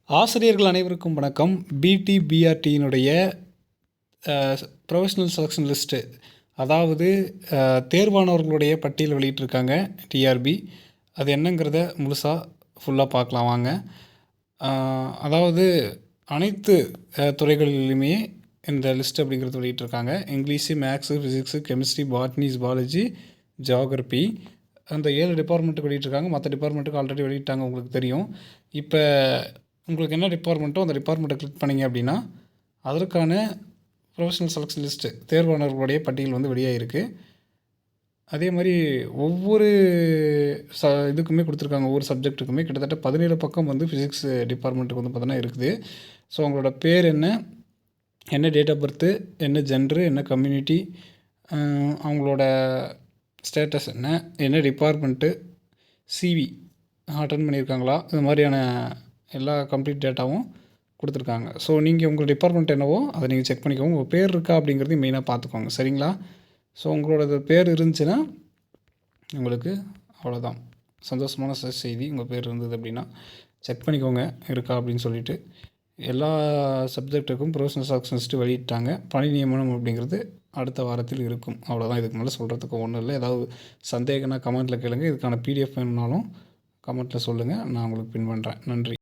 ஆசிரியர்கள் அனைவருக்கும் வணக்கம். பிடிபிஆர்டியினுடைய ப்ரொஃபஷ்னல் செலெக்ஷன் லிஸ்ட்டு, அதாவது தேர்வானவர்களுடைய பட்டியல் வெளியிட்டிருக்காங்க டிஆர்பி. அது என்னங்கிறத முழுசாக ஃபுல்லாக பார்க்கலாம் வாங்க. அதாவது அனைத்து துறைகளிலுமே இந்த லிஸ்ட் அப்படிங்கிறது வெளியிட்டிருக்காங்க. English, maths, physics, chemistry, botany, zoology, geography, அந்த 7 டிபார்ட்மெண்ட்டுக்கு வெளியிட்டிருக்காங்க. மற்ற டிபார்ட்மெண்ட்டுக்கு ஆல்ரெடி வெளியிட்டாங்க, உங்களுக்கு தெரியும். இப்போ உங்களுக்கு என்ன டிபார்ட்மெண்ட்டோ அந்த டிபார்ட்மெண்ட்டை கிளிக் பண்ணிங்க அப்படின்னா அதற்கான ப்ரொஃபஷ்னல் செலெக்ஷன் லிஸ்ட்டு தேர்வானவர்களுடைய பட்டியல் வந்து வெளியாகிருக்கு. அதே மாதிரி ஒவ்வொரு இதுக்குமே கொடுத்துருக்காங்க. ஒவ்வொரு சப்ஜெக்ட்டுக்குமே கிட்டத்தட்ட 17 பக்கம் வந்து ஃபிசிக்ஸ் டிபார்ட்மெண்ட்டுக்கு வந்து பார்த்தோன்னா இருக்குது. ஸோ அவங்களோட பேர் என்ன டேட் ஆஃப் பர்த்து, என்ன ஜென்ரு, என்ன கம்யூனிட்டி, அவங்களோட ஸ்டேட்டஸ் என்ன டிபார்ட்மெண்ட்டு, சிவி அட்டன் பண்ணியிருக்காங்களா, இது மாதிரியான எல்லா கம்ப்ளீட் டேட்டாவும் கொடுத்துருக்காங்க. ஸோ நீங்கள் உங்கள் டிபார்ட்மெண்ட் என்னவோ அதை நீங்கள் செக் பண்ணிக்கோங்க. உங்கள் பேர் இருக்கா அப்படிங்கிறதையும் மெயினாக பார்த்துக்கோங்க, சரிங்களா? ஸோ உங்களோட பேர் இருந்துச்சுன்னா உங்களுக்கு அவ்வளோதான், சந்தோஷமான செய்தி. உங்கள் பேர் இருந்தது அப்படின்னா செக் பண்ணிக்கோங்க இருக்கா அப்படின்னு சொல்லிவிட்டு. எல்லா சப்ஜெக்ட்டுக்கும் ப்ரொஃபஷ்னல் செலெக்ஷன் லிஸ்ட்டு வெளியிட்டாங்க. பணி நியமனம் அப்படிங்கிறது அடுத்த வாரத்தில் இருக்கும். அவ்வளோதான், இதுக்கு மேலே சொல்கிறதுக்கு ஒன்றும் இல்லை. ஏதாவது சந்தேகம்னா கமெண்ட்டில் கேளுங்க. இதுக்கான பிடிஎஃப் வேணும்னாலும் கமெண்ட்டில் சொல்லுங்கள், நான் உங்களுக்கு பின் பண்ணுறேன். நன்றி.